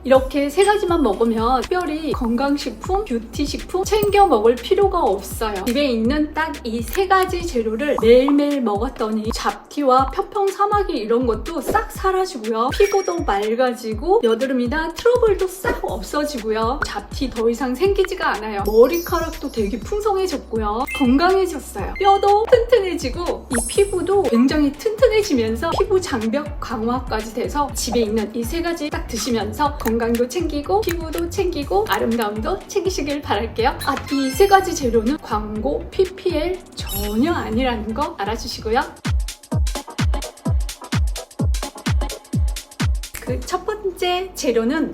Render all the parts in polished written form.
이렇게 세 가지만 먹으면 특별히 건강식품, 뷰티식품 챙겨 먹을 필요가 없어요. 집에 있는 딱 이 세 가지 재료를 매일매일 먹었더니 잡티와 편평사마귀 이런 것도 싹 사라지고요. 피부도 맑아지고 여드름이나 트러블도 싹 없어지고요. 잡티 더 이상 생기지가 않아요. 머리카락도 되게 풍성해졌고요. 건강해졌어요. 뼈도 튼튼해지고 이 피부도 굉장히 튼튼해지면서 피부 장벽 강화까지 돼서 집에 있는 이 세 가지 딱 드시면서 건강도 챙기고 피부도 챙기고 아름다움도 챙기시길 바랄게요. 이 세 가지 재료는 광고, PPL 전혀 아니라는 거 알아주시고요. 그 첫 번째 재료는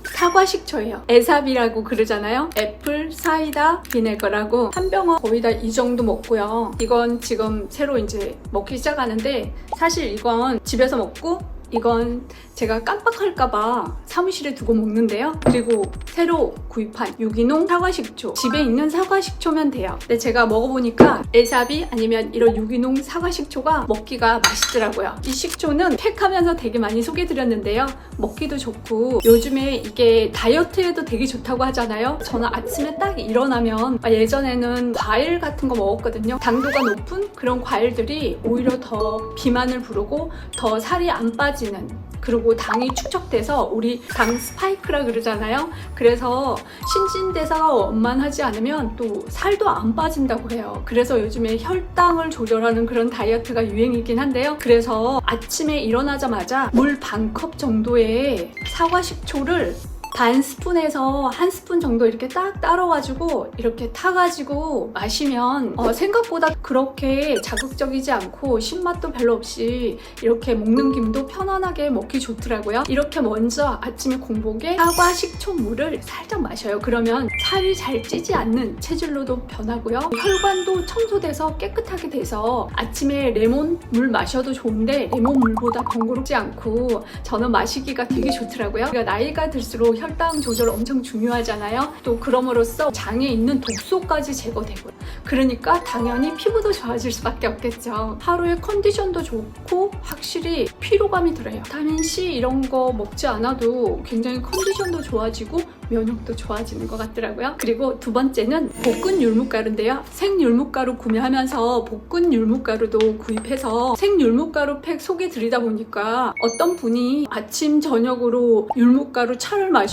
사과식초예요. 에삽이라고 그러잖아요. 애플 사이다 비네거라고 한 병은 거의 다 이 정도 먹고요. 이건 지금 새로 이제 먹기 시작하는데 사실 이건 집에서 먹고 이건 제가 깜빡할까봐 사무실에 두고 먹는데요. 그리고 새로 구입한 유기농 사과식초, 집에 있는 사과식초면 돼요. 근데 제가 먹어보니까 에사비 아니면 이런 유기농 사과식초가 먹기가 맛있더라고요. 이 식초는 팩하면서 되게 많이 소개드렸는데요. 먹기도 좋고 요즘에 이게 다이어트에도 되게 좋다고 하잖아요. 저는 아침에 딱 일어나면 예전에는 과일 같은 거 먹었거든요. 당도가 높은 그런 과일들이 오히려 더 비만을 부르고 더 살이 안 빠지는, 그리고 당이 축적돼서 우리 당 스파이크라 그러잖아요. 그래서 신진대사가 원만하지 않으면 또 살도 안 빠진다고 해요. 그래서 요즘에 혈당을 조절하는 그런 다이어트가 유행이긴 한데요. 그래서 아침에 일어나자마자 물 반 컵 정도의 사과식초를 반 스푼에서 한 스푼 정도 이렇게 딱 따라가지고 이렇게 타가지고 마시면 생각보다 그렇게 자극적이지 않고 신맛도 별로 없이 이렇게 먹는 김도 편안하게 먹기 좋더라고요. 이렇게 먼저 아침에 공복에 사과 식초물을 살짝 마셔요. 그러면 살이 잘 찌지 않는 체질로도 변하고요. 혈관도 청소돼서 깨끗하게 돼서 아침에 레몬 물 마셔도 좋은데 레몬 물보다 번거롭지 않고 저는 마시기가 되게 좋더라고요. 우리가 나이가 들수록 혈당 조절 엄청 중요하잖아요. 또 그럼으로써 장에 있는 독소까지 제거되고, 그러니까 당연히 피부도 좋아질 수밖에 없겠죠. 하루에 컨디션도 좋고 확실히 피로감이 들어요. 비타민 C 이런 거 먹지 않아도 굉장히 컨디션도 좋아지고 면역도 좋아지는 것 같더라고요. 그리고 두 번째는 볶은 율무가루인데요. 생율무가루 구매하면서 볶은 율무가루도 구입해서 생율무가루 팩 소개 드리다 보니까 어떤 분이 아침 저녁으로 율무가루 차를 마시고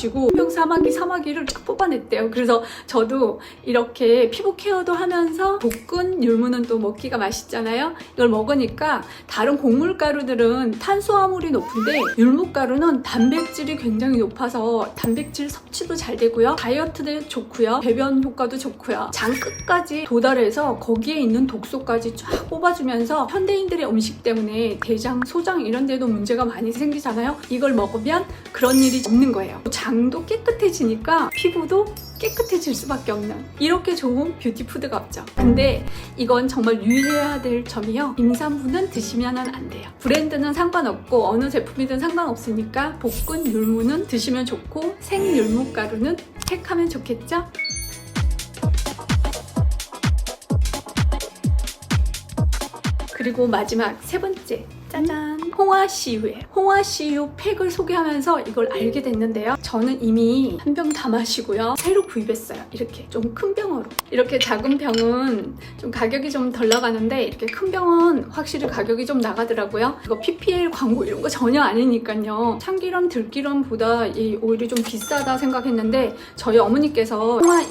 사마귀를 쫙 뽑아냈대요. 그래서 저도 이렇게 피부 케어도 하면서 볶은 율무는 또 먹기가 맛있잖아요. 이걸 먹으니까 다른 곡물가루들은 탄수화물이 높은데 율무가루는 단백질이 굉장히 높아서 단백질 섭취도 잘 되고요. 다이어트도 좋고요. 배변 효과도 좋고요. 장 끝까지 도달해서 거기에 있는 독소까지 쫙 뽑아주면서 현대인들의 음식 때문에 대장, 소장 이런 데도 문제가 많이 생기잖아요. 이걸 먹으면 그런 일이 없는 거예요. 장도 깨끗해지니까 피부도 깨끗해질 수밖에 없는, 이렇게 좋은 뷰티푸드가 없죠. 근데 이건 정말 유의해야 될 점이요. 임산부는 드시면 안 돼요. 브랜드는 상관없고 어느 제품이든 상관없으니까 볶은 율무는 드시면 좋고 생율무가루는 팩하면 좋겠죠? 그리고 마지막 세 번째, 짜잔! 홍화씨유예요. 홍화씨유 팩을 소개하면서 이걸 알게 됐는데요. 저는 이미 한 병 다 마시고요. 새로 구입했어요. 이렇게 좀 큰 병으로. 이렇게 작은 병은 좀 가격이 좀 덜 나가는데 이렇게 큰 병은 확실히 가격이 좀 나가더라고요. 이거 PPL 광고 이런 거 전혀 아니니까요. 참기름, 들기름보다 오히려 좀 비싸다 생각했는데 저희 어머니께서 홍화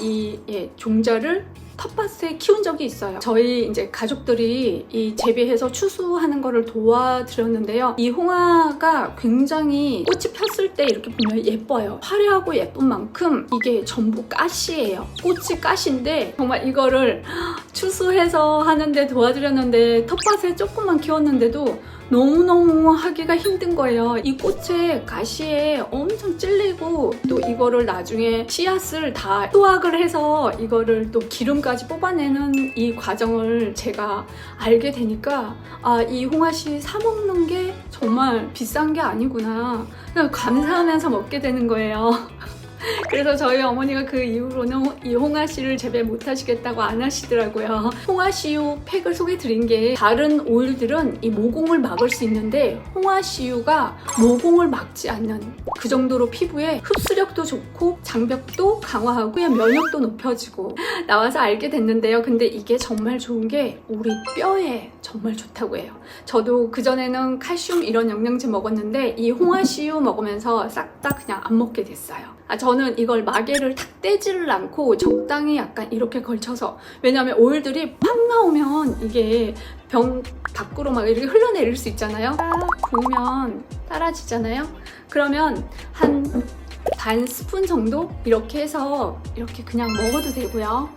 종자를 텃밭에 키운 적이 있어요. 저희 이제 가족들이 이 재배해서 추수하는 거를 도와드렸는데요. 이 홍화가 굉장히 꽃이 폈을 때 이렇게 보면 예뻐요. 화려하고 예쁜 만큼 이게 전부 가시예요. 꽃이 가시인데 정말 이거를 추수해서 하는데 도와드렸는데 텃밭에 조금만 키웠는데도 너무너무 하기가 힘든 거예요. 이 꽃에 가시에 엄청 찔리고 또 이거를 나중에 씨앗을 다 수확을 해서 이거를 또 기름까지 뽑아내는 이 과정을 제가 알게 되니까 이 홍화씨 사 먹는 게 정말 비싼 게 아니구나. 그냥 감사하면서 먹게 되는 거예요. 그래서 저희 어머니가 그 이후로는 이 홍화씨를 재배 못 하시겠다고 안 하시더라고요. 홍화씨유 팩을 소개드린 게 다른 오일들은 이 모공을 막을 수 있는데 홍화씨유가 모공을 막지 않는 그 정도로 피부에 흡수력도 좋고 장벽도 강화하고 면역도 높여지고 나와서 알게 됐는데요. 근데 이게 정말 좋은 게 우리 뼈에 정말 좋다고 해요. 저도 그전에는 칼슘 이런 영양제 먹었는데 이 홍화씨유 먹으면서 싹 다 그냥 안 먹게 됐어요. 저는 이걸 마개를 탁 떼지를 않고 적당히 약간 이렇게 걸쳐서, 왜냐하면 오일들이 팍 나오면 이게 병 밖으로 막 이렇게 흘러내릴 수 있잖아요. 딱 부으면 따라지잖아요. 그러면 한 반 스푼 정도 이렇게 해서 이렇게 그냥 먹어도 되고요.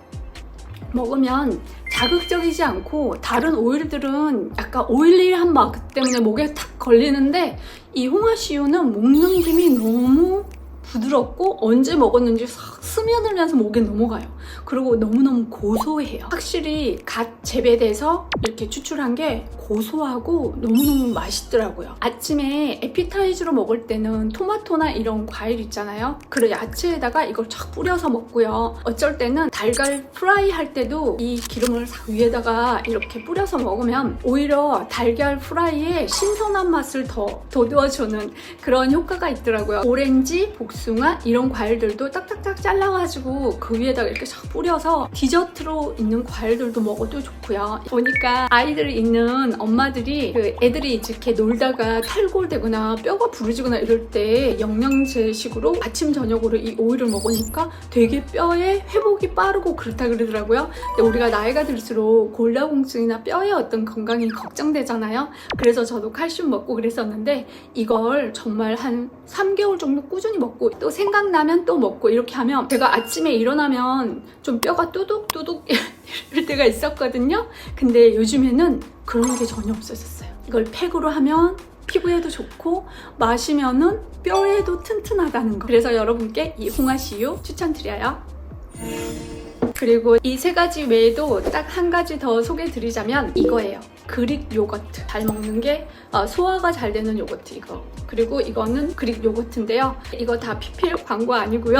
먹으면 자극적이지 않고 다른 오일들은 약간 오일리한 맛 때문에 목에 탁 걸리는데 이 홍화씨유는 먹는 김이 너무 부드럽고 언제 먹었는지 싹 스며들면서 목에 넘어가요. 그리고 너무너무 고소해요. 확실히 갓 재배돼서 이렇게 추출한 게 고소하고 너무너무 맛있더라고요. 아침에 에피타이저로 먹을 때는 토마토나 이런 과일 있잖아요. 그 야채에다가 이걸 쫙 뿌려서 먹고요. 어쩔 때는 달걀 프라이 할 때도 이 기름을 싹 위에다가 이렇게 뿌려서 먹으면 오히려 달걀 프라이의 신선한 맛을 더 돋워주는 그런 효과가 있더라고요. 오렌지, 복숭아 이런 과일들도 딱딱딱 잘라가지고 그 위에다가 이렇게 쫙 뿌려서 디저트로 있는 과일들도 먹어도 좋고요. 보니까 아이들 있는 엄마들이 그 애들이 이렇게 놀다가 탈골되거나 뼈가 부러지거나 이럴 때 영양제식으로 아침 저녁으로 이 오일을 먹으니까 되게 뼈에 회복이 빠르고 그렇다 그러더라고요. 근데 우리가 나이가 들수록 골다공증이나 뼈의 어떤 건강이 걱정되잖아요. 그래서 저도 칼슘 먹고 그랬었는데 이걸 정말 한 3개월 정도 꾸준히 먹고 또 생각나면 또 먹고 이렇게 하면 제가 아침에 일어나면 좀 뼈가 뚜둑뚜둑 이럴 때가 있었거든요. 근데 요즘에는 그런 게 전혀 없어졌어요. 이걸 팩으로 하면 피부에도 좋고 마시면은 뼈에도 튼튼하다는 거. 그래서 여러분께 이 홍화씨유 추천드려요. 그리고 이 세 가지 외에도 딱 한 가지 더 소개드리자면 이거예요. 그릭 요거트. 잘 먹는 게 소화가 잘 되는 요거트 이거. 그리고 이거는 그릭 요거트인데요. 이거 다 PPL 광고 아니고요.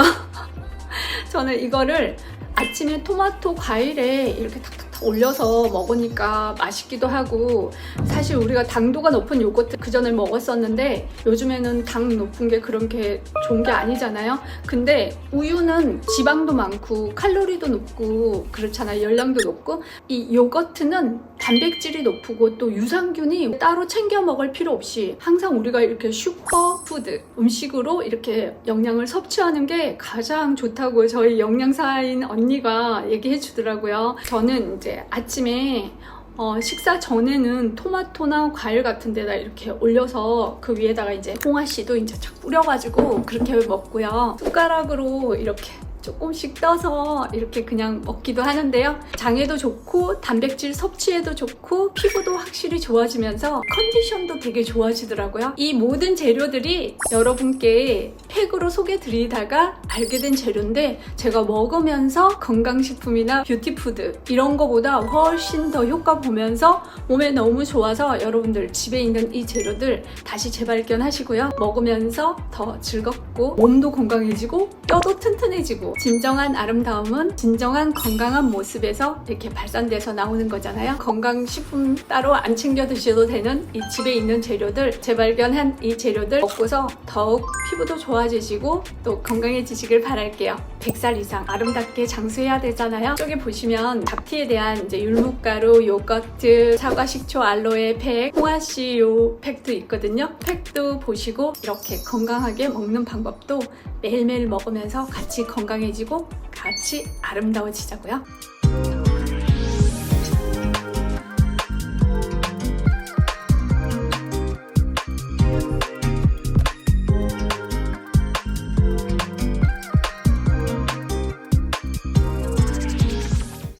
저는 이거를 아침에 토마토 과일에 이렇게 탁탁탁 올려서 먹으니까 맛있기도 하고, 사실 우리가 당도가 높은 요거트 그전에 먹었었는데 요즘에는 당 높은 게 그런 게 좋은 게 아니잖아요. 근데 우유는 지방도 많고 칼로리도 높고 그렇잖아요. 열량도 높고. 이 요거트는 단백질이 높고 또 유산균이 따로 챙겨 먹을 필요 없이 항상 우리가 이렇게 슈퍼푸드 음식으로 이렇게 영양을 섭취하는 게 가장 좋다고 저희 영양사인 언니가 얘기해 주더라고요. 저는 이제 아침에 식사 전에는 토마토나 과일 같은 데다 이렇게 올려서 그 위에다가 이제 홍화씨도 이제 착 뿌려가지고 그렇게 먹고요. 숟가락으로 이렇게 조금씩 떠서 이렇게 그냥 먹기도 하는데요. 장에도 좋고 단백질 섭취에도 좋고 피부도 확실히 좋아지면서 컨디션도 되게 좋아지더라고요. 이 모든 재료들이 여러분께 팩으로 소개드리다가 알게 된 재료인데 제가 먹으면서 건강식품이나 뷰티푸드 이런 거보다 훨씬 더 효과 보면서 몸에 너무 좋아서 여러분들 집에 있는 이 재료들 다시 재발견하시고요. 먹으면서 더 즐겁고 몸도 건강해지고 뼈도 튼튼해지고 진정한 아름다움은 진정한 건강한 모습에서 이렇게 발산돼서 나오는 거잖아요. 건강식품 따로 안 챙겨 드셔도 되는 이 집에 있는 재료들, 재발견한 이 재료들 먹고서 더욱 피부도 좋아지시고 또 건강해지시길 바랄게요. 100살 이상 아름답게 장수해야 되잖아요. 저기 보시면 잡티에 대한 이제 율무가루, 요거트, 사과, 식초, 알로에 팩, 홍화씨유 팩도 있거든요. 팩도 보시고 이렇게 건강하게 먹는 방법도 매일매일 먹으면서 같이 건강해지고 같이 아름다워지자고요.